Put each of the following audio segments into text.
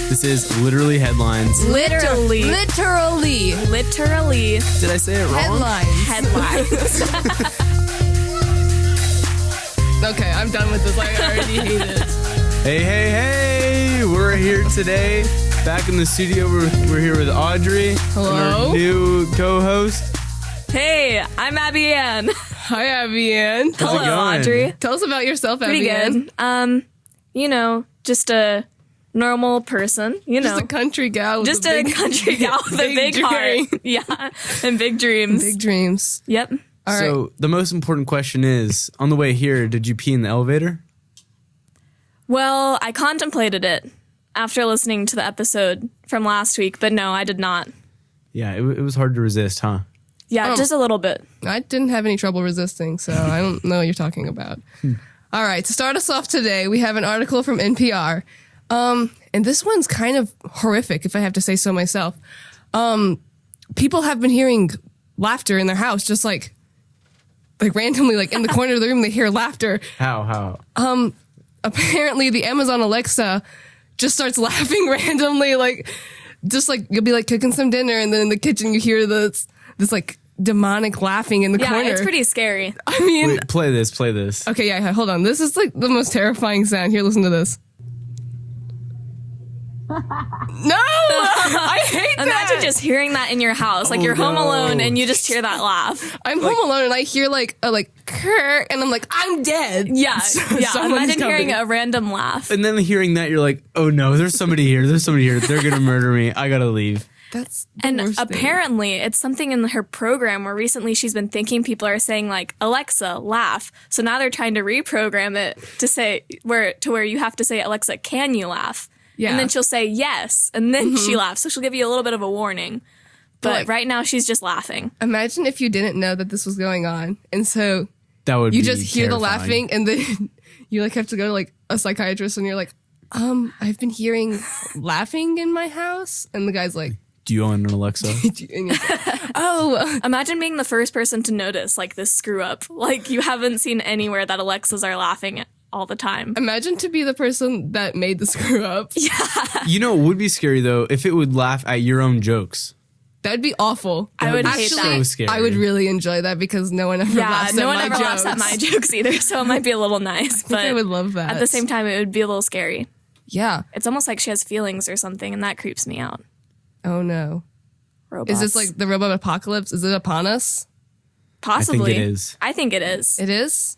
This is Literally Headlines. Literally. Did I say it wrong? Headlines. Okay, I'm done with this. I already hate it. Hey. We're here today. Back in the studio. We're here with Audrey. Hello. And our new co-host. Hey, I'm Abby Ann. Hi, Abby Ann. How's it Hello, going? Audrey. Tell us about yourself, Pretty Abby Ann. good. Just a normal person, Just a country gal. With a country gal with a big heart. Yeah, and big dreams. Big dreams. Yep. All right. So the most important question is, on the way here, did you pee in the elevator? Well, I contemplated it after listening to the episode from last week, but no, I did not. Yeah, it was hard to resist, huh? Yeah, just a little bit. I didn't have any trouble resisting, so I don't know what you're talking about. All right, to start us off today, we have an article from NPR. And this one's kind of horrific, if I have to say so myself. People have been hearing laughter in their house, just like randomly, like in the corner of the room, they hear laughter. How? Apparently, the Amazon Alexa just starts laughing randomly, you'll be like cooking some dinner, and then in the kitchen you hear this like demonic laughing in the corner. Yeah, it's pretty scary. I mean, Wait, play this. okay, yeah, hold on. This is like the most terrifying sound. Here, listen to this. No, I hate that. Imagine just hearing that in your house, like you're home alone and you just hear that laugh. I'm home alone and I hear like "Krr," and I'm like, I'm dead. Yeah. Someone's Imagine hearing coming. a random laugh. And then hearing that, you're like, oh no, there's somebody here. They're going to murder me. I got to leave. That's the And worst thing. apparently, it's something in her program where recently she's been thinking people are saying like, Alexa, laugh. So now they're trying to reprogram it to say where you have to say, Alexa, can you laugh? Yeah. And then she'll say yes, and then she laughs. So she'll give you a little bit of a warning. But right now she's just laughing. Imagine if you didn't know that this was going on, and so That would you be just hear the terrifying. laughing, and then you like have to go to like a psychiatrist, and you're like, I've been hearing laughing in my house, and the guy's like, Do you own an Alexa? and you're like, oh, Imagine being the first person to notice like this screw up. Like you haven't seen anywhere that Alexas are laughing all the time. imagine to be the person that made the screw up. You know, it would be scary though if it would laugh at your own jokes. That'd be awful. I would hate Actually, that. So scary. I would really enjoy that because no one ever Yeah, laughs no at one my ever jokes. laughs at my jokes either, so it might be a little nice. But I would love that. at the same time, it would be a little scary. Yeah. It's almost like she has feelings or something, and that creeps me out. Oh no. Robots. Is this like the robot apocalypse? Is it upon us? Possibly? I think it is. I think it is. It is?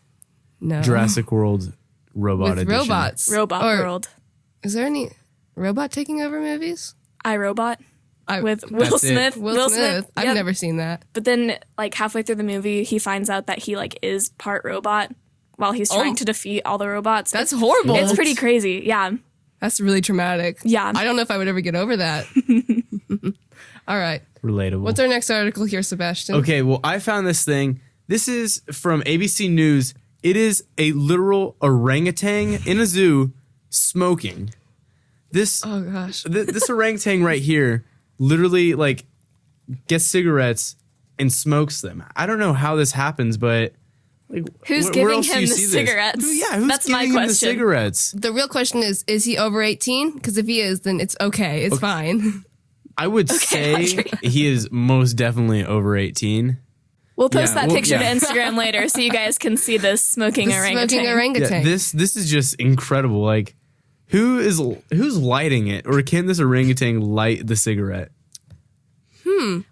No. Jurassic World robot With edition. robots. Robot Or- World. Is there any robot taking over movies? iRobot with Will That's it. Smith. Will Smith. I've Yep. never seen that. But then, like halfway through the movie, he finds out that he like is part robot while he's trying to defeat all the robots. That's horrible. It's pretty crazy. Yeah. That's really traumatic. Yeah. I don't know if I would ever get over that. All right. Relatable. What's our next article here, Sebastian? Okay, well, I found this thing. This is from ABC News. It is a literal orangutan in a zoo smoking. This Oh gosh. this orangutan right here literally like gets cigarettes and smokes them. I don't know how this happens, but like, Who's where giving else do him you the see this? cigarettes? Who's That's my giving him the question. cigarettes? The real question is he over 18? Because if he is, then it's okay. It's fine. I would say he is most definitely over 18. We'll post Yeah, that well, picture yeah. to Instagram later so you guys can see this smoking orangutan. Smoking orangutan. Yeah, this is just incredible. Like, who's lighting it, or can this orangutan light the cigarette?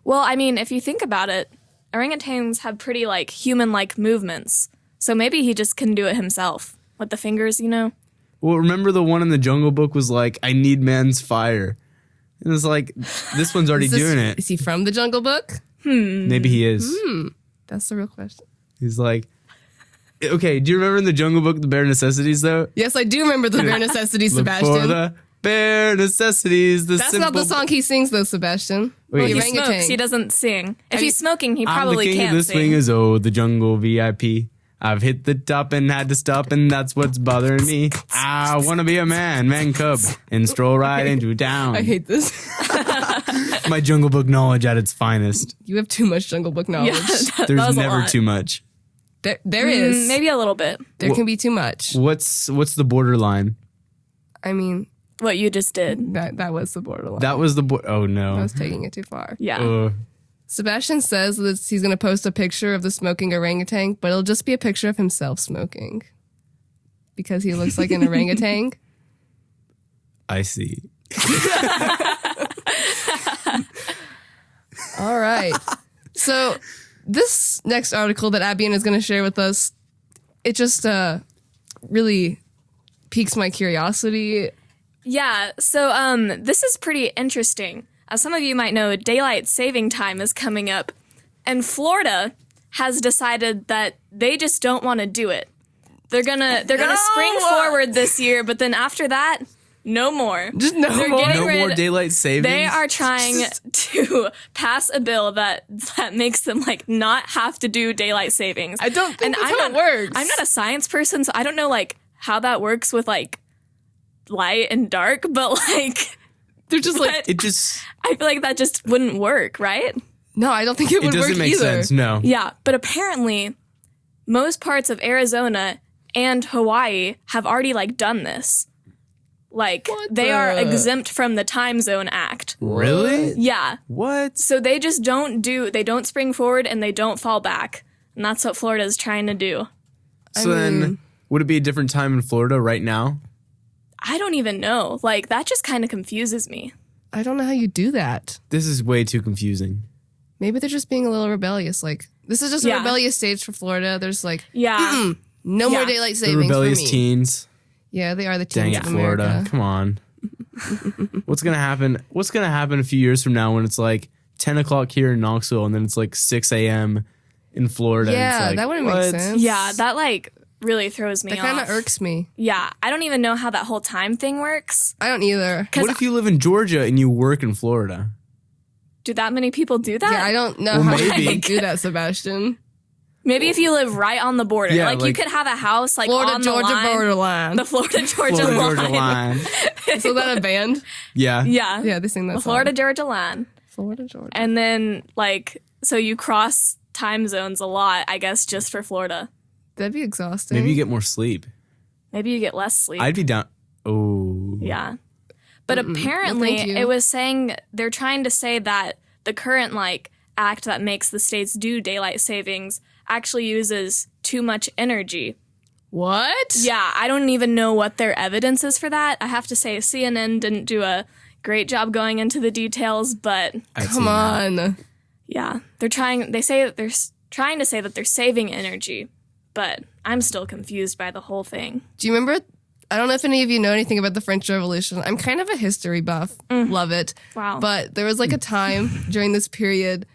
Well, I mean, if you think about it, orangutans have pretty like human-like movements. So maybe he just can do it himself with the fingers, you know? Well, remember the one in the Jungle Book was like, "I need man's fire." It was like, this one's already doing it. Is he from the Jungle Book? Maybe he is. That's the real question. He's like, okay. Do you remember in the Jungle Book the bare necessities though? Yes, I do remember the bare necessities, Look for Sebastian. the bare necessities. The That's simple not the song he sings, though, Sebastian. Wait. The He orangutan. smokes, he doesn't sing. If he's smoking, he I'm probably the king can't of the sing. swingers, oh, the jungle VIP. I've hit the top and had to stop, and that's what's bothering me. I want to be a man cub, and stroll right into town. I hate this. My Jungle Book knowledge at its finest. You have too much Jungle Book knowledge. Yeah, that There's was a never lot. too much. There is. Maybe a little bit. There can be too much. What's the borderline? I mean, what you just did. That was the borderline. That was the oh I no. was taking it too far. Yeah. Sebastian says that he's going to post a picture of the smoking orangutan, but it'll just be a picture of himself smoking. Because he looks like an orangutan. I see. All right. So this next article that Abian is going to share with us, it just really piques my curiosity. Yeah, so this is pretty interesting. As some of you might know, daylight saving time is coming up, and Florida has decided that they just don't want to do it. They're gonna spring forward this year, but then after that, no more. Just no more. No more daylight savings. They are trying to pass a bill that makes them like not have to do daylight savings. I don't think that's how it works. I'm not a science person, so I don't know like how that works with like light and dark, but like They're just like, It just I feel like that just wouldn't work, right? no, I don't think it would doesn't work make either. sense. No. Yeah, but apparently most parts of Arizona and Hawaii have already like done this. Like What they are the- exempt from the Time Zone Act. Really? Yeah. What? So they just they don't spring forward and they don't fall back. And that's what Florida is trying to do. So then, would it be a different time in Florida right now? I don't even know. Like that just kind of confuses me. I don't know how you do that. This is way too confusing. Maybe they're just being a little rebellious. Like, this is just a Yeah. rebellious stage for Florida. There's like, Yeah. no more Yeah. daylight The savings rebellious for me. teens. Yeah, they are the Dang teens it, of America. Florida. Come on. What's gonna happen? What's gonna happen a few years from now when it's like 10 o'clock here in Knoxville and then it's like 6 a.m. in Florida? and it's Yeah, like, that wouldn't what? make sense. Yeah, that like really throws me That off. kind of irks me. Yeah, I don't even know how that whole time thing works. I don't either. What if you live in Georgia and you work in Florida? Do that many people do that? Yeah, I don't know Well, how maybe. people do that, Sebastian. Maybe if you live right on the border. Yeah, like you like- could have a house like Florida, on Georgia the line. borderline. The Florida Georgia Florida line. Georgia line. So that a band? Yeah. Yeah. Yeah, they sing that The song. Florida Georgia line. Florida, Georgia. And then like so you cross time zones a lot, I guess, just for Florida. That'd be exhausting. Maybe you get more sleep. Maybe you get less sleep. I'd be down. Oh. Yeah. But apparently No, thank you. it was saying they're trying to say that the current like act that makes the states do daylight savings actually uses too much energy. What? Yeah, I don't even know what their evidence is for that. I have to say CNN didn't do a great job going into the details, but I'd say Come no. on. yeah, they say that they're trying to say that they're saving energy, but I'm still confused by the whole thing. Do you remember? I don't know if any of you know anything about the French Revolution. I'm kind of a history buff. Love it. Wow. But there was like a time during this period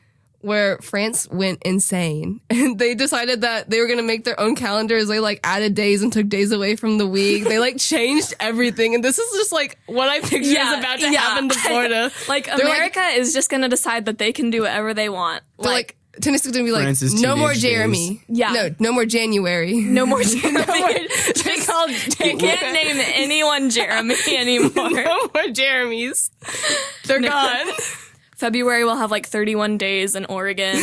where France went insane and they decided that they were going to make their own calendars. They like added days and took days away from the week. They like changed everything. And this is just like what I picture is about to happen to Florida. Like They're America is just going to decide that they can do whatever they want. They're like Tennessee's going to be like, France's no more teenage Jeremy. days. Yeah. No more January. no more Jeremy. They called You can't name anyone Jeremy anymore. no more Jeremys. They're gone. February will have like 31 days in Oregon,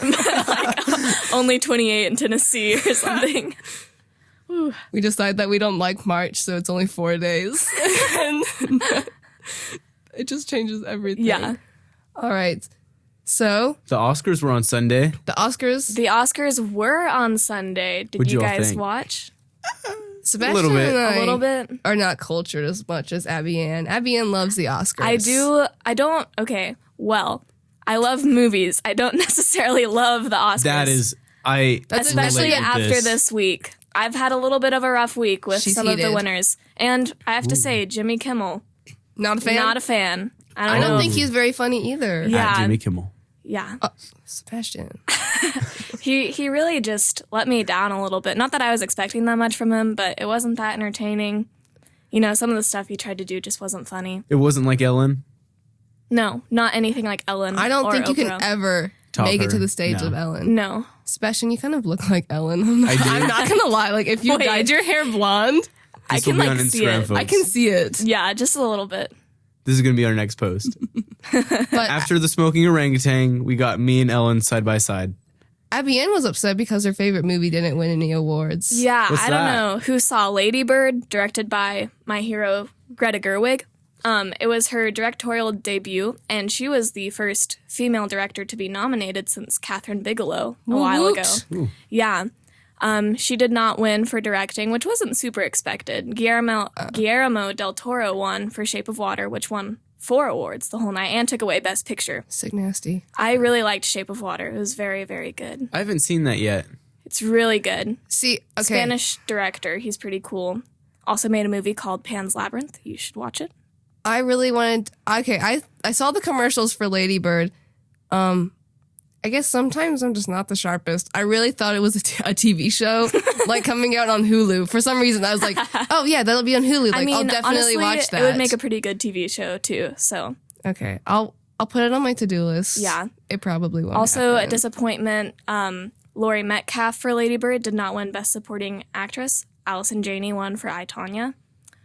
like, only 28 in Tennessee or something. We decide that we don't like March, so it's only 4 days. And it just changes everything. Yeah. All right. So The Oscars were on Sunday. the Oscars, The Oscars were on Sunday. Did What'd you you all guys think? watch? Sebastian little bit. and I A little bit. are not cultured as much as Abby Ann. Abby Ann loves the Oscars. I love movies. I don't necessarily love the Oscars. That is, especially relate with after this week. I've had a little bit of a rough week with She's some of the heated. winners. And I have to say, Jimmy Kimmel, Not a fan. not a fan. I don't think he's very funny either. Yeah. At Jimmy Kimmel. Yeah. Sebastian. He really just let me down a little bit. Not that I was expecting that much from him, but it wasn't that entertaining. You know, some of the stuff he tried to do just wasn't funny. It wasn't like Ellen. No, not anything like Ellen. I don't or think you can Oprah. ever Top make it her. to the stage No. of Ellen. No. Sebastian, you kind of look like Ellen. I do. I'm not gonna lie. Like if you Wait. dyed your hair blonde, This can, will be like, on see Instagram, it. folks. I can see it. Yeah, just a little bit. This is going to be our next post. But After the smoking orangutan, we got me and Ellen side by side. Abby Ann was upset because her favorite movie didn't win any awards. Yeah, What's I don't that? know who saw Lady Bird, directed by my hero Greta Gerwig. It was her directorial debut, and she was the first female director to be nominated since Catherine Bigelow a while ago. Ooh. Yeah. She did not win for directing, which wasn't super expected. Guillermo del Toro won for Shape of Water, which won 4 awards the whole night and took away Best Picture. Sick nasty. I really liked Shape of Water. It was very, very good. I haven't seen that yet. It's really good. See, okay. Spanish director. He's pretty cool. Also made a movie called Pan's Labyrinth. You should watch it. I really wanted. Okay, I saw the commercials for Lady Bird. I guess sometimes I'm just not the sharpest. I really thought it was a TV show, like coming out on Hulu. For some reason, I was like, "Oh yeah, that'll be on Hulu." Like, I'll definitely honestly, watch that. It would make a pretty good TV show too. So okay, I'll put it on my to-do list. Yeah, it probably won't. Also, happen. a disappointment. Laurie Metcalf for Lady Bird did not win Best Supporting Actress. Allison Janney won for I, Tonya,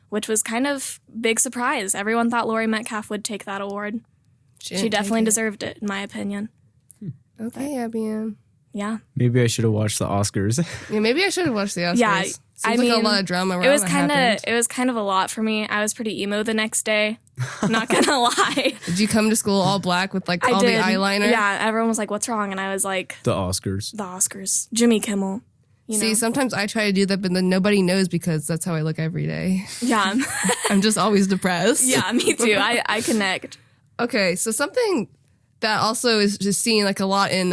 which was kind of big surprise. Everyone thought Laurie Metcalf would take that award. She definitely deserved it, in my opinion. Okay, Abby Ann. Yeah. Maybe I should have watched the Oscars. Yeah, maybe I should have watched the Oscars. Yeah, Seems like a lot of drama around it was kind of a lot for me. I was pretty emo the next day. Not gonna lie. Did you come to school all black with like all did. the eyeliner? Yeah, everyone was like, "What's wrong?" And I was like, The Oscars. "The Oscars." Jimmy Kimmel. You See, know? sometimes I try to do that, but then nobody knows because that's how I look every day. Yeah. I'm just always depressed. Yeah, me too. I connect. Okay, so something that also is just seen like a lot in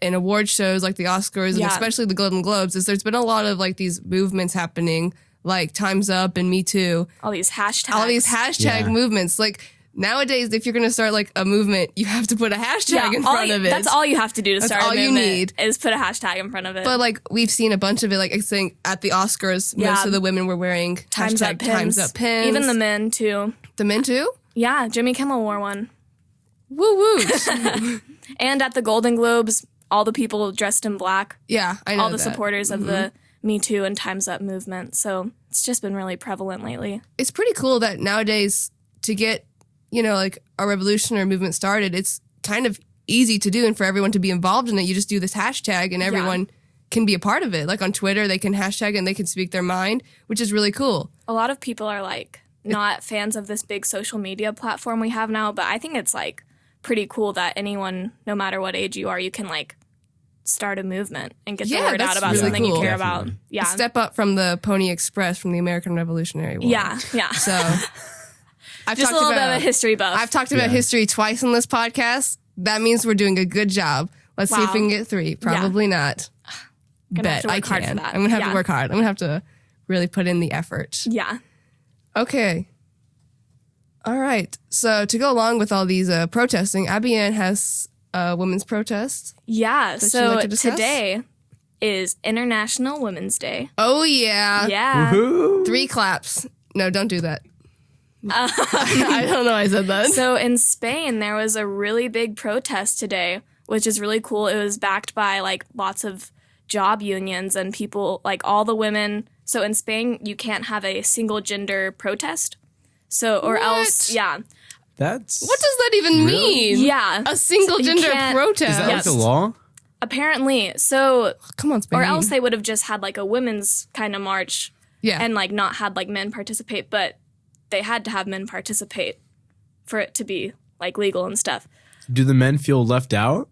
award shows like the Oscars and especially the Golden Globes is there's been a lot of like these movements happening like Time's Up and Me Too. All these hashtags. Movements. Like nowadays, if you're going to start like a movement, you have to put a hashtag in front of it. That's all you have to do to start a movement. All you need is put a hashtag in front of it. But like we've seen a bunch of it, like I think at the Oscars, most of the women were wearing Time's Up pins. Even the men too. The men too? Yeah, Jimmy Kimmel wore one. Woo woo. And at the Golden Globes, all the people dressed in black. Yeah, I know all the supporters of the Me Too and Time's Up movement. So it's just been really prevalent lately. It's pretty cool that nowadays to get, like a revolution or movement started, it's kind of easy to do and for everyone to be involved in it. You just do this hashtag and everyone can be a part of it. Like on Twitter, they can hashtag and they can speak their mind, which is really cool. A lot of people are like not fans of this big social media platform we have now, but I think it's like pretty cool that anyone, no matter what age you are, you can like start a movement and get the word out about something you care about. Yeah. A step up from the Pony Express from the American Revolutionary War. Yeah. So I've just a little bit of a history buff. I've talked about history twice on this podcast. That means we're doing a good job. Let's see if we can get 3. Probably not. Bet I can. I'm going to have to work hard. I'm going to have to really put in the effort. Yeah. Okay. All right. So to go along with all these protesting, Abby Ann has a women's protest. Yeah. So today is International Women's Day. Oh, yeah. Yeah. Woohoo. 3 claps. No, don't do that. I don't know why I said that. So in Spain, there was a really big protest today, which is really cool. It was backed by like lots of job unions and people, like all the women. So in Spain, you can't have a single gender protest. So, or else, That's what does that even mean? Yeah. A single gender protest. Is that like the law? Apparently. So, come on, Spain. Or else they would have just had like a women's kind of march. Yeah. And like not had like men participate, but they had to have men participate for it to be like legal and stuff. Do the men feel left out?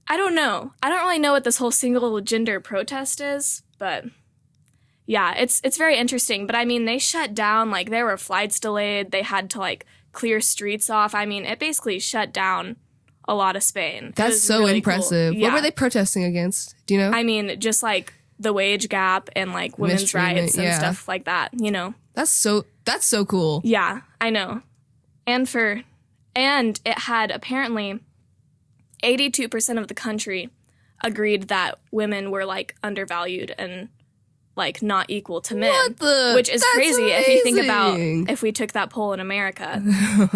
I don't know. I don't really know what this whole single gender protest is, but yeah, it's very interesting. But I mean, they shut down, like there were flights delayed. They had to like clear streets off. I mean, it basically shut down a lot of Spain. That's so really impressive. Cool. What were they protesting against? Do you know? I mean, just like the wage gap and like women's rights and stuff like that, That's so cool. Yeah, I know. And it had apparently 82% of the country agreed that women were like undervalued and like not equal to men, which is crazy. Amazing. If you think about if we took that poll in America,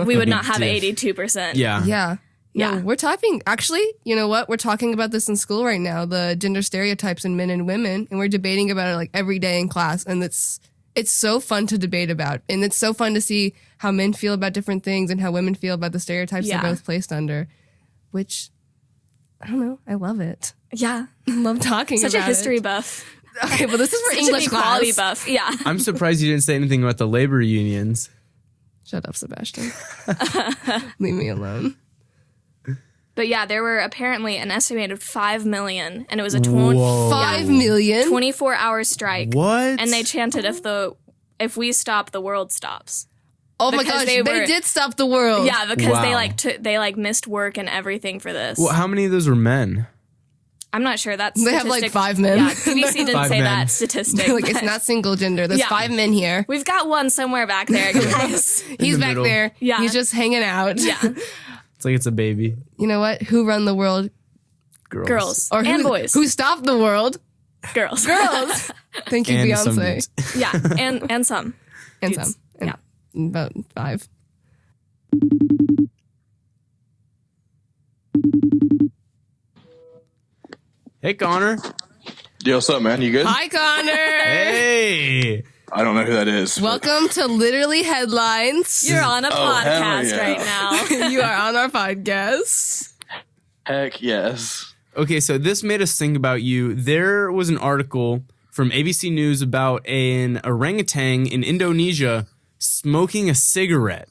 we would not have 82%. Yeah. No, we're talking, actually, you know what? We're talking about this in school right now, the gender stereotypes in men and women, and we're debating about it like every day in class, and it's so fun to debate about, and it's so fun to see how men feel about different things and how women feel about the stereotypes they're both placed under, which, I don't know, I love it. Yeah. I love talking about it. Such a history buff. Okay, well, this is for English equality class. buff. Yeah. I'm surprised you didn't say anything about the labor unions. Shut up, Sebastian. Leave me alone. But yeah, there were apparently an estimated 5 million, and it was a Whoa. 5 million? 24-hour strike. What? And they chanted, if we stop, the world stops. Oh my Because gosh, they they were- did stop the world. Yeah, because Wow. they missed work and everything for this. Well, how many of those were men? I'm not sure. That's They have, like, 5 men. Yeah, BBC didn't 5 say men. that statistic. Like, it's but not single gender. There's Yeah. 5 men here. We've got one somewhere back there, guys. He's the back middle. there. Yeah. He's just hanging out. Yeah, It's like it's a baby. You know what? Who run the world? girls Or and who, boys. Who stopped the world? Girls. Girls. Thank you, And some Beyonce. dudes. Yeah, and some. And Dudes. some. And Yeah. about 5. Hey, Connor. Yo, what's up, man? You good? Hi, Connor. Hey. I don't know who that is. but- Welcome to Literally Headlines. You're on a Oh, hell podcast yeah. right now. You are on our podcast. Heck yes. Okay, so this made us think about you. There was an article from ABC News about an orangutan in Indonesia smoking a cigarette.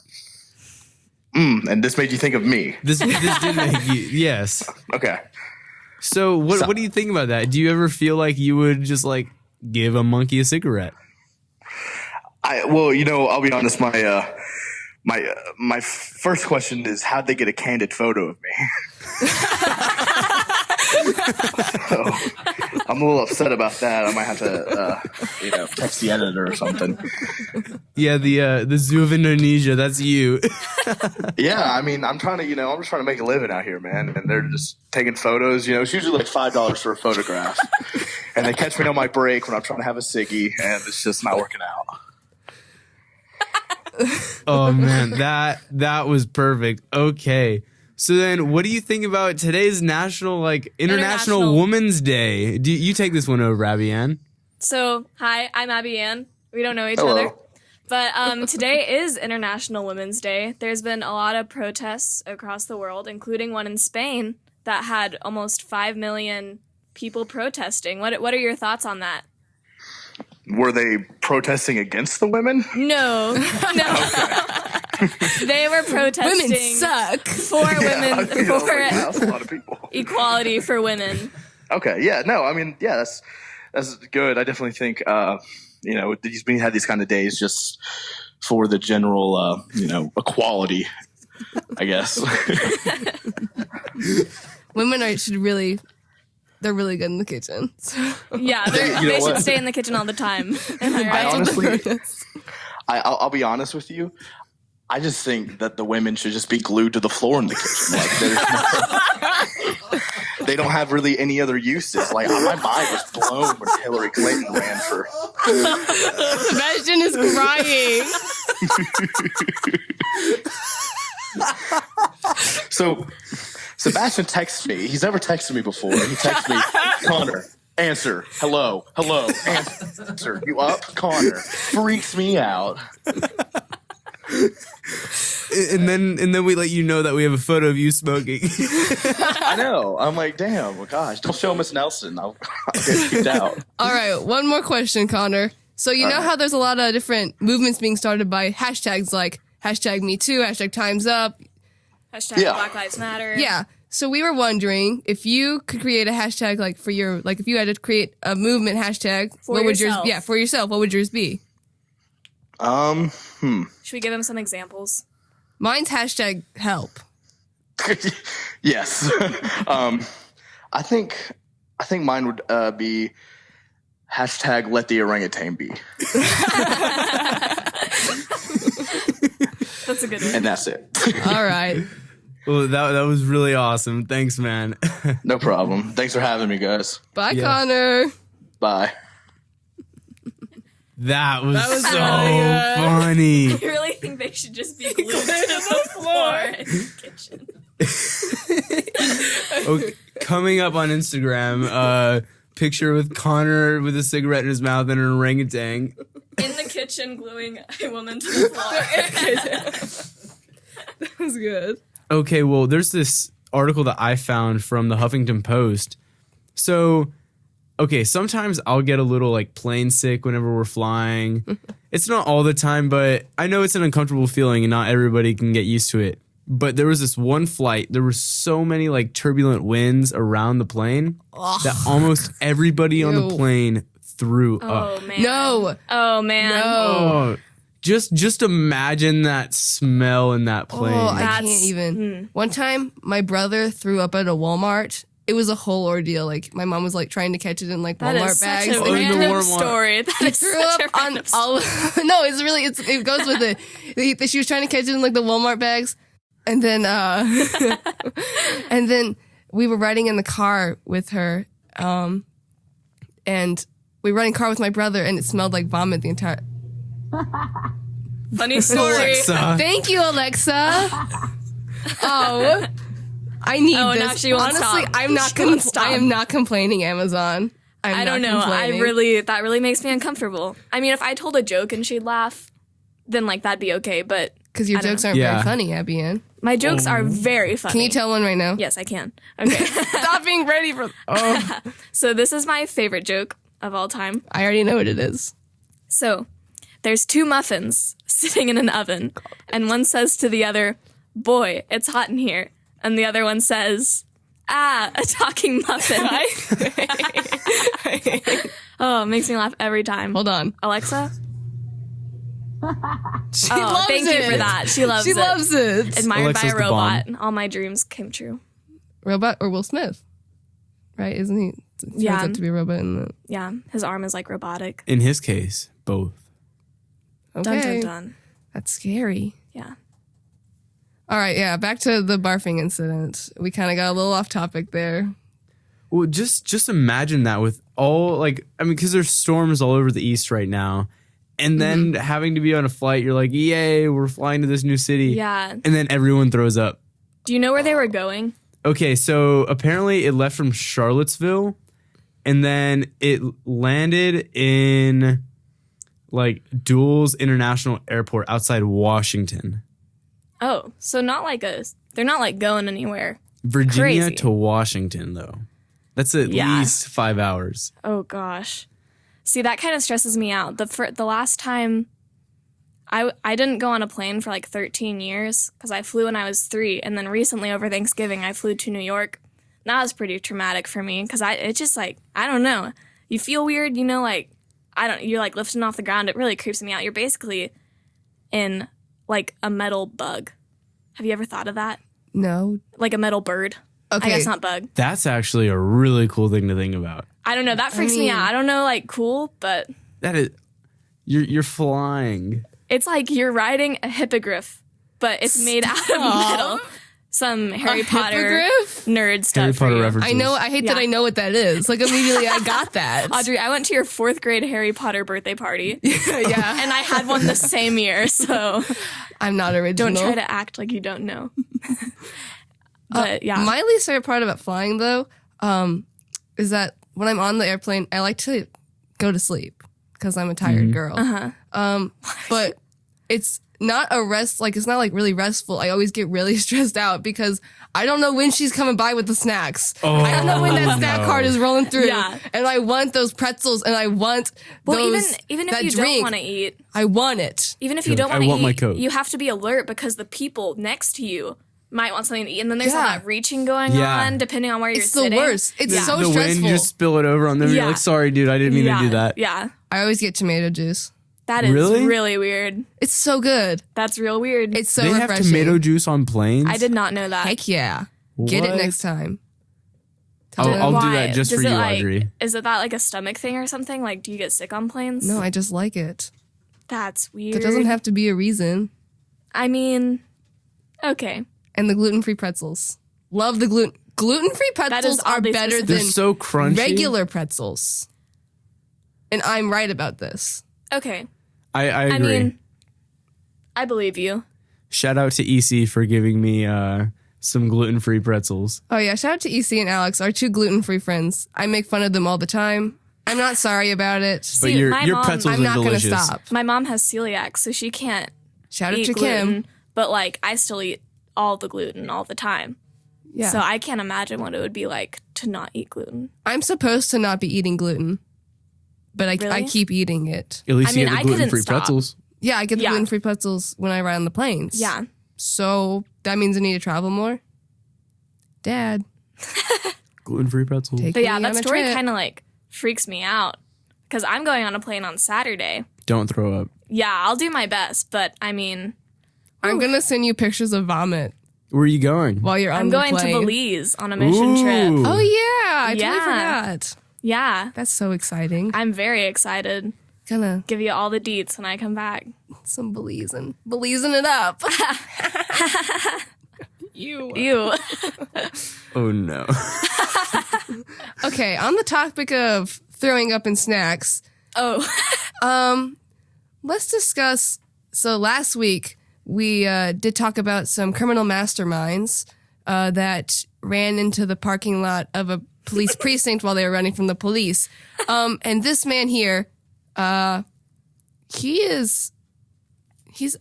And this made you think of me. This did make you, yes. Okay. So what do you think about that? Do you ever feel like you would just like give a monkey a cigarette? Well, I'll be honest. My first question is, how'd they get a candid photo of me? So, I'm a little upset about that. I might have to, text the editor or something. Yeah, the Zoo of Indonesia, that's you. Yeah, I mean, I'm just trying to make a living out here, man. And they're just taking photos. It's usually like $5 for a photograph, and they catch me on my break when I'm trying to have a ciggy, and it's just not working out. Oh man, that was perfect. Okay. So then what do you think about today's International International- Women's Day? Do you take this one over, Abby Ann? So, hi, I'm Abby Ann. We don't know each Hello. other. But today is International Women's Day. There's been a lot of protests across the world, including one in Spain that had almost 5 million people protesting. What are your thoughts on that? Were they protesting against the women? No. They were protesting Women suck. for women, for That's a lot of people. equality for women. Okay, yeah, no, I mean, yeah, that's good. I definitely think, we had these kind of days just for the general, equality, I guess. Women they're really good in the kitchen. So. Yeah, You know they should what? stay in the kitchen all the time. Am I I right? honestly, I'll be honest with you. I just think that the women should just be glued to the floor in the kitchen. Like, they don't have really any other uses. Like, my mind was blown when Hillary Clinton ran for. Sebastian is crying. So, Sebastian texts me. He's never texted me before. He texts me, Connor, answer. Hello, answer. You up, Connor? Freaks me out. And then we let you know that we have a photo of you smoking. I know. I'm like, damn. Well, gosh, don't show Miss Nelson. I'll get kicked out. All right, one more question, Connor. So you know how there's a lot of different movements being started by hashtags like #MeToo, #TimesUp. Hashtag Yeah. Black Lives Matter. Yeah. So we were wondering if you could create a hashtag if you had to create a movement hashtag, For what would yourself. yours? Yeah, for yourself. What would yours be? Should we give him some examples? Mine's #help. Yes. I think mine would be #let the orangutan be, That's a good one. and that's it. All right. Well, that was really awesome. Thanks, man. No problem. Thanks for having me, guys. Bye, Yeah. Connor. Bye. That was was so really good. funny. I really think they should just be glued to the floor in the kitchen. Okay, coming up on Instagram, picture with Connor with a cigarette in his mouth and an orangutan. In the kitchen, gluing a woman to the floor. That was good. Okay, well, there's this article that I found from the Huffington Post. So, okay, sometimes I'll get a little like plane sick whenever we're flying. It's not all the time, but I know it's an uncomfortable feeling and not everybody can get used to it. But there was this one flight, there were so many like turbulent winds around the plane that almost everybody on the plane threw up. Man. No. Oh man. No. Oh, just imagine that smell in that plane. Oh, I That's- can't even. One time, my brother threw up at a Walmart. It was a whole ordeal. Like, my mom was like trying to catch it in like That Walmart is bags. such a Oh, in the random Walmart. story. That is Threw such up a on random story. all. No, it's really it goes with it. She was trying to catch it in like the Walmart bags, and then and then we were riding in the car with her, and we were riding car with my brother, and it smelled like vomit the entire. Funny story. Alexa. Thank you, Alexa. Oh, I need Oh, this. now she won't Honestly, stop. I'm not. She won't stop. I am not complaining. Amazon. I don't know. That really makes me uncomfortable. I mean, if I told a joke and she'd laugh, then like that'd be okay. But because your I don't jokes know. aren't Yeah. very funny, Abby Ann. My jokes are very funny. Can you tell one right now? Yes, I can. Okay. Stop being ready for. Oh, So this is my favorite joke of all time. I already know what it is. So there's two muffins sitting in an oven, and one says to the other, "Boy, it's hot in here," and the other one says, "Ah, a talking muffin." Oh, it makes me laugh every time. Hold on. Alexa? She Oh, loves thank it. you for that. She loves She it. loves it. Admired Alexa's by the a bomb. robot. All my dreams came true. Robot or Will Smith, right? Isn't he? Turns Yeah. out to be a robot in the. Yeah, his arm is like robotic. In his case, both. Okay, Dun dun dun. that's scary. Yeah. All right, yeah. Back to the barfing incident. We kind of got a little off topic there. Well, just imagine that with all like because there's storms all over the east right now, and then having to be on a flight, you're like, yay, we're flying to this new city, Yeah. and then everyone throws up. Do you know where they were going? Okay, so apparently it left from Charlottesville, and then it landed in like Dulles International Airport outside Washington, Oh, so they're not like going anywhere. Virginia Crazy. to Washington though. That's at Yeah. least 5 hours. Oh gosh. See, that kind of stresses me out. The last time I didn't go on a plane for like 13 years because I flew when I was 3, and then recently over Thanksgiving I flew to New York. That was pretty traumatic for me because it's just like I don't know. You feel weird, you know, like you're like lifting off the ground. It really creeps me out. You're basically in like a metal bug. Have you ever thought of that? No. Like a metal bird? Okay. I guess not bug. That's actually a really cool thing to think about. I don't know. That freaks me mean- out. I don't know, like cool, but That is, you're flying. it's like you're riding a hippogriff, but it's made out of metal. Some Harry Potter hippogriff? nerd stuff. Harry for Potter you. references. I know. I hate that Yeah. I know what that is. Like immediately, I got that. Audrey, I went to your 4th grade Harry Potter birthday party, yeah, and I had one the same year. So I'm not original. don't try to act like you don't know. But yeah, My least favorite part about flying, though, is that when I'm on the airplane, I like to go to sleep because I'm a tired girl. But it's not a rest, like, it's not like really restful. I always get really stressed out because I don't know when she's coming by with the snacks. I don't know when that snack cart is rolling through. Yeah. And I want those pretzels and I want well, those, even if that you drink. don't want to eat, I want it. even if you You're don't like, want "I to want my eat, Coke." you have to be alert because the people next to you might want something to eat, and then there's all Yeah. that reaching going Yeah. on depending on where you're It's the sitting. worst. It's so the stressful. wind, you just spill it over on them. Yeah. You're like, sorry, dude, I didn't mean to do that. Yeah, I always get tomato juice. that is Really? really weird. It's so good. That's real weird. It's so They have refreshing. tomato juice on planes? I did not know that. Heck yeah. Get it What? next time. Tell I'll, them. I'll do Why? that just Does for it, you, like- Audrey. Is it that like a stomach thing or something? Like, do you get sick on planes? No, I just like it. That's weird. There doesn't have to be a reason. I mean, okay. And the gluten-free pretzels. Love the gluten-free pretzels are oddly better specific. They're than so crunchy. regular pretzels. And I'm right about this. Okay. I agree. I mean, I believe you. Shout out to EC for giving me some gluten-free pretzels. Oh yeah, shout out to EC and Alex, our 2 gluten-free friends. I make fun of them all the time. I'm not sorry about it. But See, your my mom- pretzels I'm are not going to delicious. stop. My mom has celiac, so she can't Shout out eat to gluten. Kim. But like, I still eat all the gluten all the time. Yeah. So I can't imagine what it would be like to not eat gluten. I'm supposed to not be eating gluten, but I Really? keep eating it. At least I you mean, get I the couldn't gluten-free stop. pretzels. Yeah, I get the Yeah. gluten-free pretzels when I ride on the planes. Yeah. So that means I need to travel more. Dad, Gluten-free pretzels. take But yeah, me that on a story trip. kind of like freaks me out because I'm going on a plane on Saturday. Don't throw up. Yeah, I'll do my best, but I mean, I'm going to send you pictures of vomit Where are you going? while you're on I'm the going to plane. Belize on a mission trip. Ooh. Oh, yeah. I totally Yeah. forgot. Yeah, That's so exciting. I'm very excited. Gonna Give you all the deets when I come back. some Belizeing it up. You. Ew. Oh no. Okay, on the topic of throwing up in snacks, Oh, let's discuss. So last week we did talk about some criminal masterminds that ran into the parking lot of a police precinct while they were running from the police. And this man here, he's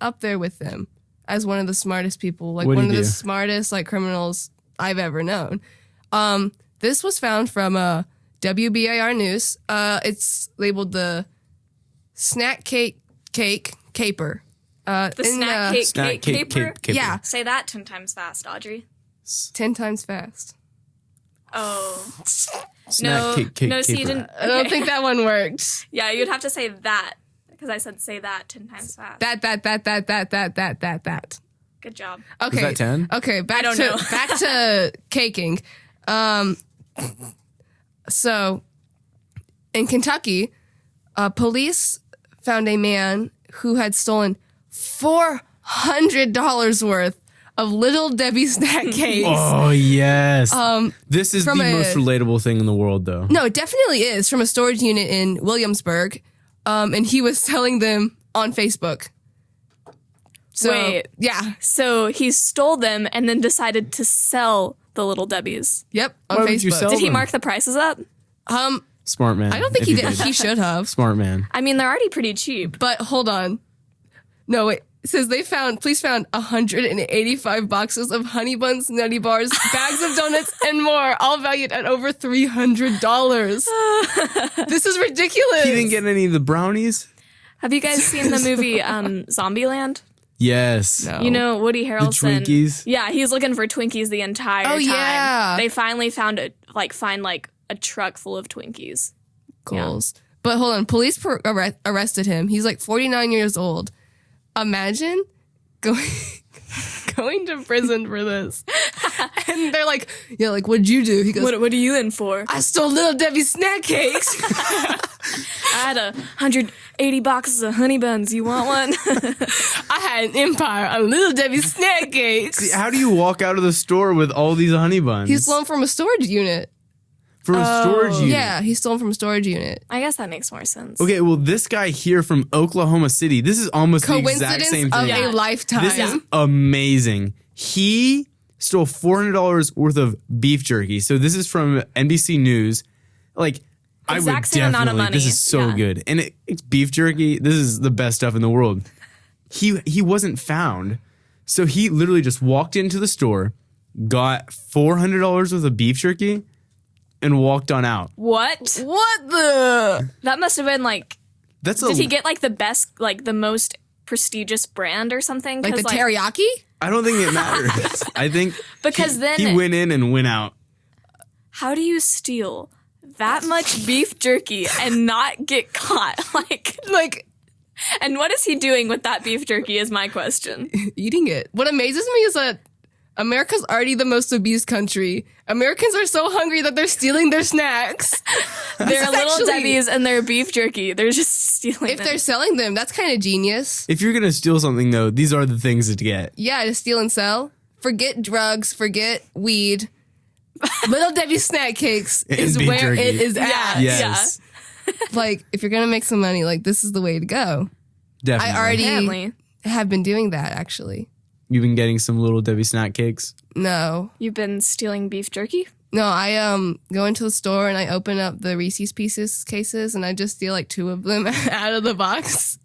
up there with them as one of the smartest people, like What'd one he of the do? smartest like criminals I've ever known. This was found from WBIR News. It's labeled the snack cake caper. the snack cake Snack cake caper. caper. Yeah, Say that 10 times fast, Audrey. 10 times fast. Oh. Snack cake no, so you caper. didn't. I don't okay. think that one worked. Yeah, you'd have to say that because I said say that 10 times fast. That. Good job. Okay. that 10? Okay, back don't to know. back to caking. So in Kentucky, police found a man who had stolen $400 worth of Little Debbie snack cakes. Oh yes. This is the from most relatable thing in the world, though. No, it definitely is from a storage unit in Williamsburg. And he was selling them on Facebook. So, Wait. Yeah. So he stole them and then decided to sell the Little Debbies. Yep. On Why Facebook. would you sell Did he them? mark the prices up? Smart man. I don't think if he did. He should have. Smart man. I mean, they're already pretty cheap. But hold on. No, wait. It says police found 185 boxes of honey buns, nutty bars, bags of donuts, and more, all valued at over $300. This is ridiculous. He didn't get any of the brownies. Have you guys seen the movie Zombieland? Yes. No. You know, Woody Harrelson. Twinkies? Yeah, he's looking for Twinkies the entire time. yeah. They finally found a truck full of Twinkies. Goals. But hold on. Police arrested him. He's like 49 years old. Imagine going to prison for this. And they're like, yeah, like, what'd you do? He goes, What are you in for? I stole Little Debbie snack cakes. I had 180 boxes of honey buns. You want one? I had an empire on Little Debbie snack cakes. How do you walk out of the store with all these honey buns? He stole them from a storage unit. from a storage unit. Yeah, he stole them from a storage unit. I guess that makes more sense. Okay, well, this guy here from Oklahoma City, this is almost the exact Coincidence same of thing. a lifetime. This is amazing. He stole $400 worth of beef jerky. So this is from NBC News. Like, I would Exact same amount of definitely. This money. is so Yeah. good, and it's beef jerky. This is the best stuff in the world. He wasn't found, so he literally just walked into the store, got $400 worth of beef jerky, and walked on out. What? What the? That must have been like. That's Did he get like the best, like the most prestigious brand or something? Like the 'Cause, teriyaki? I don't think it matters. I think Because then- he went in and went out. How do you steal that much beef jerky and not get caught? Like And what is he doing with that beef jerky is my question. eating it. What amazes me is that America's already the most obese country. Americans are so hungry that they're stealing their snacks. They're is little actually- Debbie's and their beef jerky. They're just stealing If it. they're selling them, that's kind of genius. If you're gonna steal something, though, these are the things to get. Yeah, to steal and sell. Forget drugs, forget weed. Little Debbie snack cakes is beef where jerky. it is at. Yes, Like, if you're going to make some money, like, this is the way to go. definitely. I already Apparently. have been doing that, actually. You've been getting some Little Debbie snack cakes. No. You've been stealing beef jerky? No, I go into the store and I open up the Reese's Pieces cases and I just steal like 2 of them out of the box.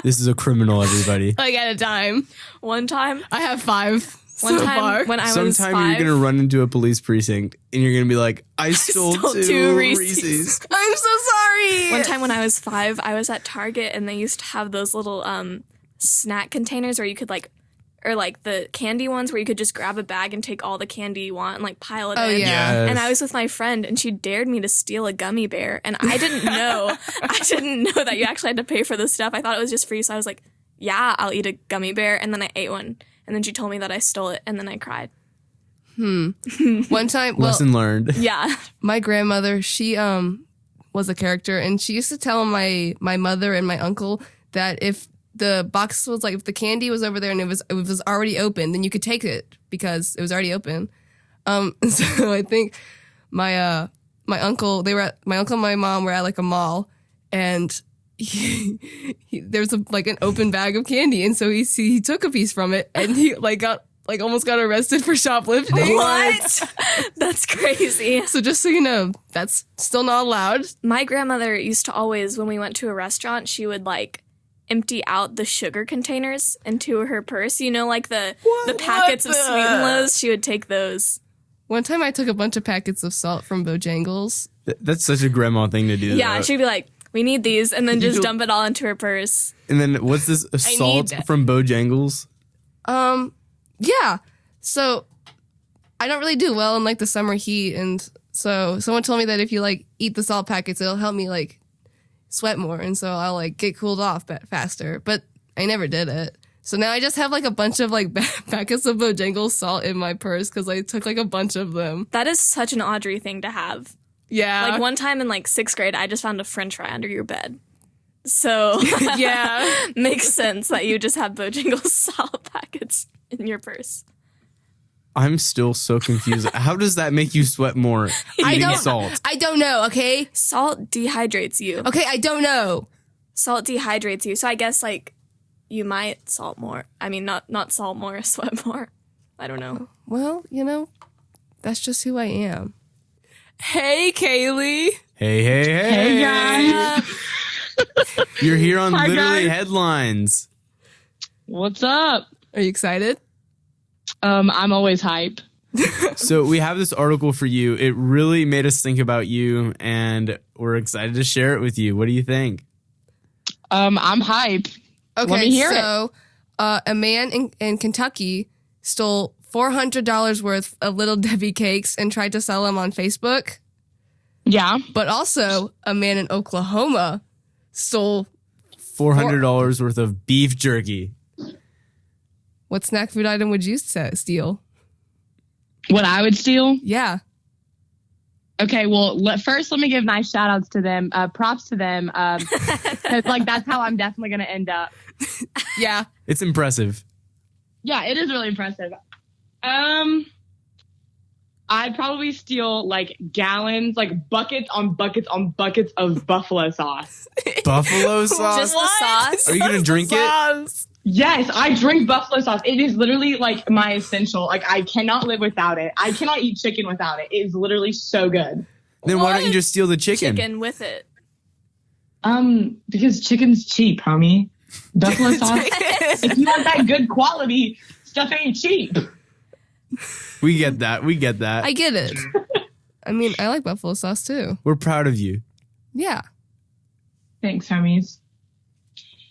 This is a criminal, everybody. Like at a time. One time? I have 5. One So time far. when I was Sometime 5, you're gonna run into a police precinct and you're gonna be like, I stole stole two two Reese's. Reese's. I'm so sorry. one time when I was 5, I was at Target and they used to have those little snack containers where you could or the candy ones where you could just grab a bag and take all the candy you want and pile it Oh, in. yeah. Yes. And I was with my friend and she dared me to steal a gummy bear and I didn't know. I didn't know that you actually had to pay for this stuff. I thought it was just free, so I was like, yeah, I'll eat a gummy bear. And then I ate one. And then she told me that I stole it and then I cried. One time, well, Lesson learned. Yeah. my grandmother, she was a character, and she used to tell my mother and my uncle that if the box was if the candy was over there and it was already open, then you could take it because it was already open. So I think my uncle and my mom were at a mall, and there was an open bag of candy, and so he took a piece from it, and he got almost got arrested for shoplifting. What? That's crazy. So just so you know, that's still not allowed. My grandmother used to always, when we went to a restaurant, she would empty out the sugar containers into her purse. You know, the packets of Sweet and Lows. She would take those. One time I took a bunch of packets of salt from Bojangles. That's such a grandma thing to do. Yeah, though. she'd be like, we need these, and then just dump it all into her purse. And then what's this salt that. from Bojangles? Yeah. So I don't really do well in the summer heat, and so someone told me that if you eat the salt packets, it'll help me sweat more, and so I'll get cooled off faster. But I never did it. So now I just have a bunch of packets of Bojangles salt in my purse because I took a bunch of them. That is such an Audrey thing to have. Yeah. One time in 6th grade, I just found a French fry under your bed. So Yeah. makes sense that you just have Bojangles salt packets in your purse. I'm still so confused. How does that make you sweat more? Eating salt. I don't know, okay? Salt dehydrates you. Okay, I don't know. Salt dehydrates you. So I guess you might salt more. I mean, not salt more, sweat more. I don't know. Well, that's just who I am. Hey, Kaylee. Hey, guys. You're here on Hi, Literally guys. Headlines. What's up? Are you excited? I'm always hype. So we have this article for you. It really made us think about you, and we're excited to share it with you. What do you think? I'm hype. Okay, Let me hear so a man in Kentucky stole $400 worth of Little Debbie cakes and tried to sell them on Facebook. Yeah. But also, a man in Oklahoma stole $400 worth of beef jerky. what snack food item would you steal? What I would steal? Yeah. Okay, well, first let me give nice shout outs to them. Props to them. 'Cause, that's how I'm definitely going to end up. Yeah. It's impressive. Yeah, it is really impressive. I'd probably steal gallons, buckets on buckets on buckets of buffalo sauce. Buffalo sauce? Just the sauce? Are you going to drink it? Yes, I drink buffalo sauce. It is literally my essential. I cannot live without it. I cannot eat chicken without it. It is literally so good. Then why don't you just steal the chicken? Chicken with it. Because chicken's cheap, homie. Buffalo sauce. If you want that good quality, stuff ain't cheap. We get that. We get that. I get it. I mean, I like buffalo sauce too. We're proud of you. Yeah. Thanks, homies.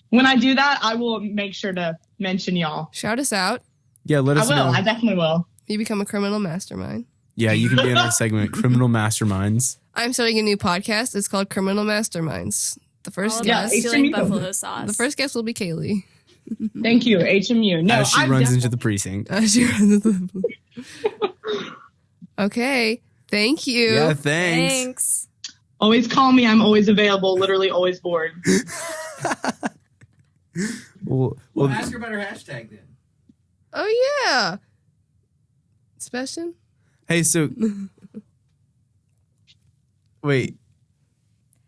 When I do that, I will make sure to mention y'all. Shout us out. Yeah, let I us will. know. I definitely will. You become a criminal mastermind. Yeah, you can be in our segment, Criminal Masterminds. I'm starting a new podcast. It's called Criminal Masterminds. The first All guest, about stealing HMU. buffalo sauce. the first guest will be Kaylee. Thank you, HMU. No, As she I'm runs def- into the precinct. Okay. Thank you. Yeah, thanks. Thanks. always call me. I'm always available. Literally always bored. Well, Ask her about her hashtag then. Oh, yeah. Sebastian? hey, so wait.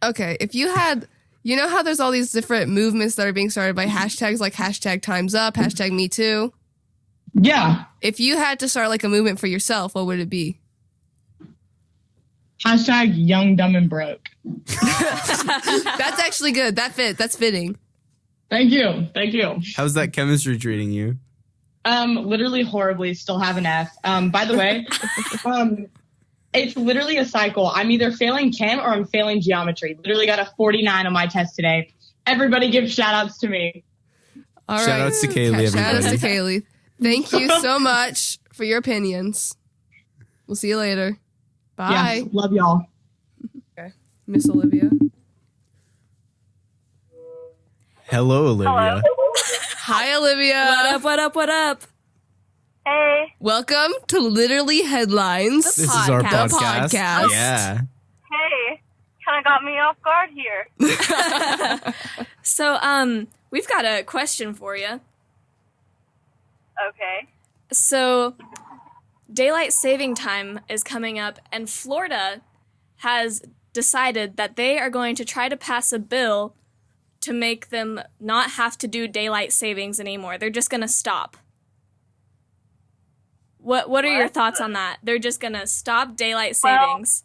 Okay. If you had, you know how there's all these different movements that are being started by hashtags like hashtag time's up, hashtag me too? Yeah. If you had to start a movement for yourself, what would it be? Hashtag young, dumb, and broke. That's actually good. That's fitting. Thank you. Thank you. How's that chemistry treating you? Literally horribly, still have an F. By the way, it's literally a cycle. I'm either failing chem or I'm failing geometry. Literally got a 49 on my test today. Everybody give shout outs to me. All right. Shout outs to Kaylee, everybody. Shout outs to Kaylee. Thank you so much for your opinions. We'll see you later. Bye. Yeah, love y'all. Okay. Miss Olivia. Hello, Olivia. Hi, Olivia. What up, what up, what up? Hey, Welcome to Literally Headlines. The This is our podcast. podcast. Podcast. Yeah. hey, kind of got me off guard here. So, we've got a question for you. Okay. So, daylight saving time is coming up, and Florida has decided that they are going to try to pass a bill to make them not have to do daylight savings anymore. They're just going to stop. What are your thoughts on that? They're just going to stop daylight savings.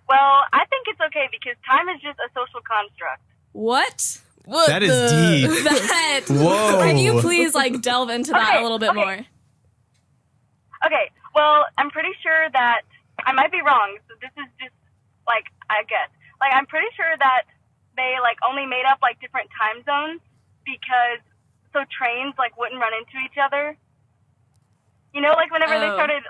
Well, I think it's okay because time is just a social construct. What? What That is deep. That. Whoa. Can you please delve into that Okay, a little bit okay. more? Okay, well, I'm pretty sure that I might be wrong. So this is just I guess. I'm pretty sure that they only made up different time zones because so trains wouldn't run into each other. You know, whenever they Oh. started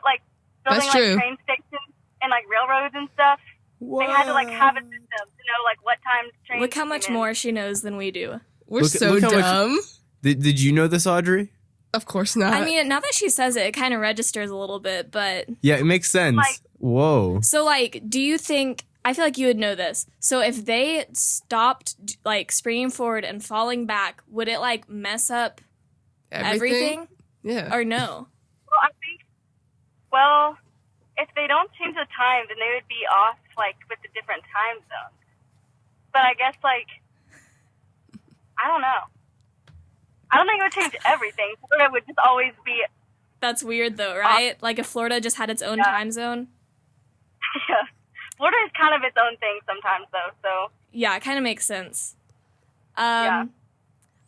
That's building true. train stations and railroads and stuff, they had to have a system to know what time trains. Look how much came in. more she knows than we do. We're Look- so look how much- dumb. Did you know this, Audrey? Of course not. I mean, now that she says it, it kind of registers a little bit, but Yeah, it makes sense. Whoa. so do you think, I feel like you would know this. So if they stopped springing forward and falling back, would it mess up everything? Yeah. Or no? Well, I think, if they don't change the time, then they would be off, with the different time zones. But I guess, I don't know. I don't think it would change everything. It would just always be, That's weird though, right? If Florida just had its own time zone. yeah. Florida is kind of its own thing sometimes, though, so. Yeah, it kind of makes sense. Yeah.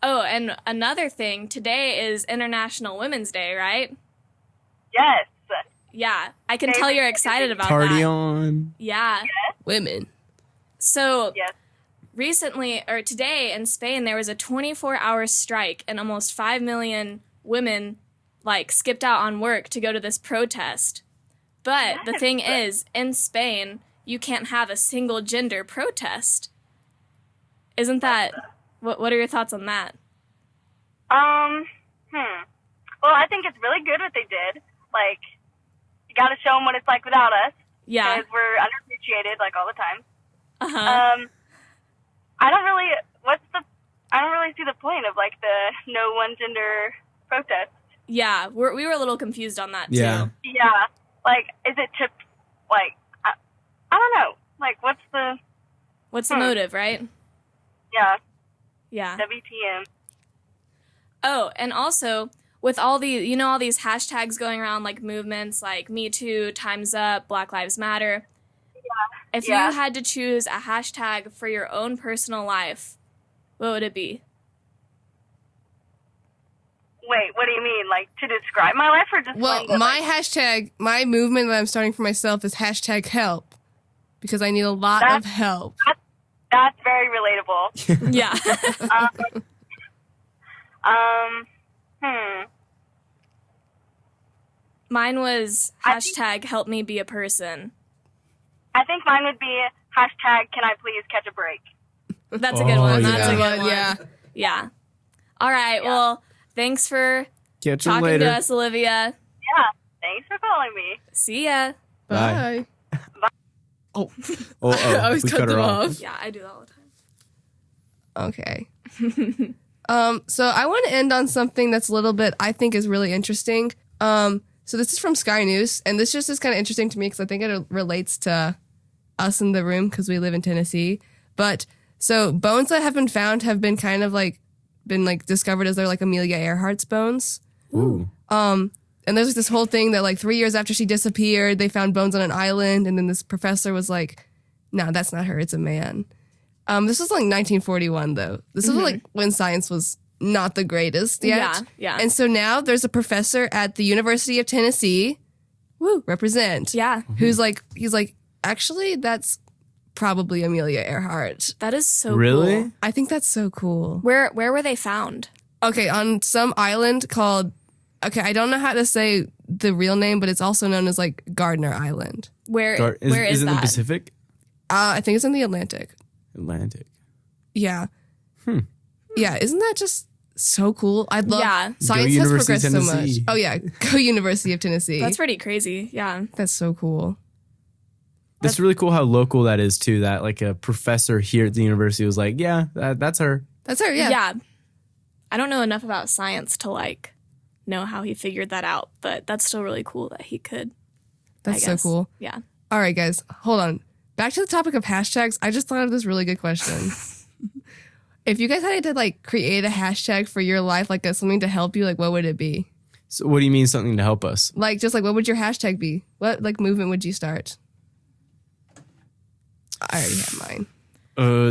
Oh, and another thing, today is International Women's Day, right? Yes. Yeah, I can tell you're excited about Party that. on. Yeah. Women. So Yes. recently, or today in Spain, there was a 24-hour strike, and almost 5 million women skipped out on work to go to this protest. But the thing is, in Spain, you can't have a single gender protest. Isn't that? What are your thoughts on that? Well, I think it's really good what they did. You got to show them what it's like without us. Yeah. Because we're underappreciated, all the time. Uh-huh. I don't really see the point of the no one gender protest. Yeah, we were a little confused on that too. Yeah. Yeah, is it to I don't know. What's the motive, right? Yeah, Yeah. WTM. Oh, and also with all the all these hashtags going around, movements like Me Too, Time's Up, Black Lives Matter. If Yeah. you had to choose a hashtag for your own personal life, what would it be? Wait, what do you mean? To describe my life or just Well, my movement that I'm starting for myself is #help because I need a lot of help. That's very relatable. Yeah. Mine was hashtag help me be a person. I think mine would be hashtag can I please catch a break? That's a good one. yeah. That's a good one. Yeah. Yeah. All right. Well, thanks for Catch you talking later. to us, Olivia. Yeah, thanks for calling me. See ya. Bye. Oh, I always we cut cut her them off. off. Yeah, I do that all the time. Okay. So I want to end on something that's a little bit, I think is really interesting. So this is from Sky News, and this just is kind of interesting to me because I think it relates to us in the room because we live in Tennessee. But so bones that have been found have been kind of been discovered as they're Amelia Earhart's bones. Ooh. And there's this whole thing that 3 years after she disappeared, they found bones on an island, and then this professor was like, "No, that's not her. It's a man." This was 1941 though. This was when science was not the greatest yet. Yeah, yeah. And so now there's a professor at the University of Tennessee, represent. Yeah. Who's like, he's like, actually, that's probably Amelia Earhart. That is so Really? cool. I think that's so cool. Where were they found? Okay, on some island called, I don't know how to say the real name, but it's also known as like Gardner Island. Where Is is it in that? the Pacific? I think it's in the Atlantic. Atlantic. Yeah. Yeah, isn't that just so cool? I'd love science has University of progressed so much. Tennessee. Oh yeah, go University of Tennessee. That's pretty crazy. Yeah. That's so cool. It's really cool how local that is too. That like a professor here at the university was like, yeah, that's her. That's her, yeah. Yeah. I don't know enough about science to like know how he figured that out, but that's still really cool that he could. That's I so guess. cool. Yeah. All right, guys, hold on. Back to the topic of hashtags. I just thought of this really good question. If you guys had to like create a hashtag for your life, like something to help you, like what would it be? So what do you mean something to help us? Like just like what would your hashtag be? What like movement would you start? I already have mine.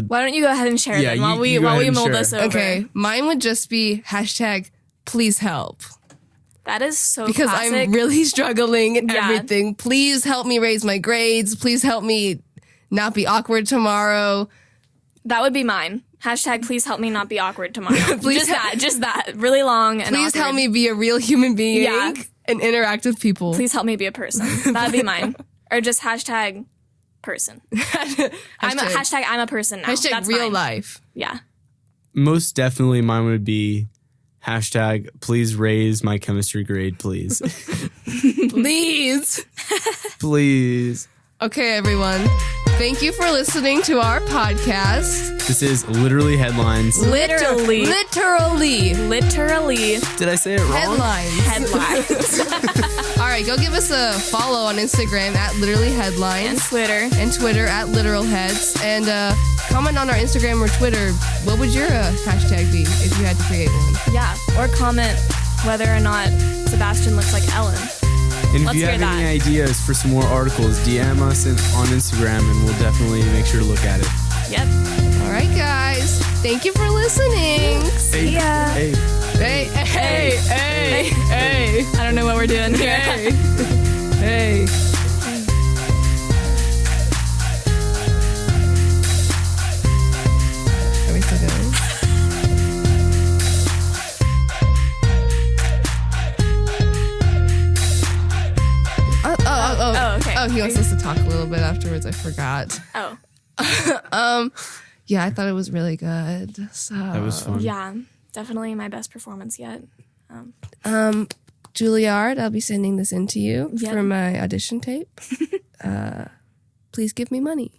Why don't you go ahead and share them while we mull this over? Okay, mine would just be hashtag please help. That is so Because classic. I'm really struggling and Yeah. everything. Please help me raise my grades. Please help me not be awkward tomorrow. That would be mine. Hashtag please help me not be awkward tomorrow. Please just that. Really long and Please awkward. help me be a real human being Yeah. and interact with people. Please help me be a person. That'd be mine. Or just hashtag person. I'm a person now. Hashtag That's real mine. life. Yeah. Most definitely mine would be hashtag please raise my chemistry grade, please. Please. Please. Okay, everyone. Thank you for listening to our podcast. This is literally headlines. Literally. Did I say it wrong? Headlines. All right, go give us a follow on Instagram at Literally Headlines. And Twitter at Literal Heads. And comment on our Instagram or Twitter. What would your hashtag be if you had to create one? Yeah. Or comment whether or not Sebastian looks like Ellen. And if Let's you have hear any that. ideas for some more articles, DM us on Instagram and we'll definitely make sure to look at it. Yep. All right, guys. Thank you for listening. See ya. Hey. Hey. I don't know what we're doing here. Hey. Are we still going? Oh, okay. Oh, he wants us to talk a little bit afterwards. I forgot. Oh. Yeah, I thought it was really good. So That was fun. Yeah. Definitely my best performance yet. Juilliard, I'll be sending this in to you Yep. for my audition tape. Please give me money.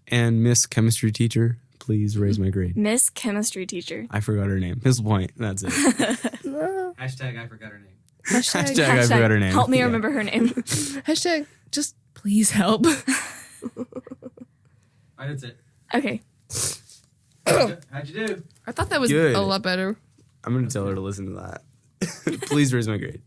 And Miss Chemistry Teacher, please raise my grade. Miss Chemistry Teacher. I forgot her name. His point. That's it. Hashtag I forgot her name. Hashtag I forgot her name. Help me Yeah. remember her name. Hashtag just please help. All right, that's it. Okay. How'd you do? I thought that was Good. a lot better. I'm going to tell her to listen to that. Please raise my grade.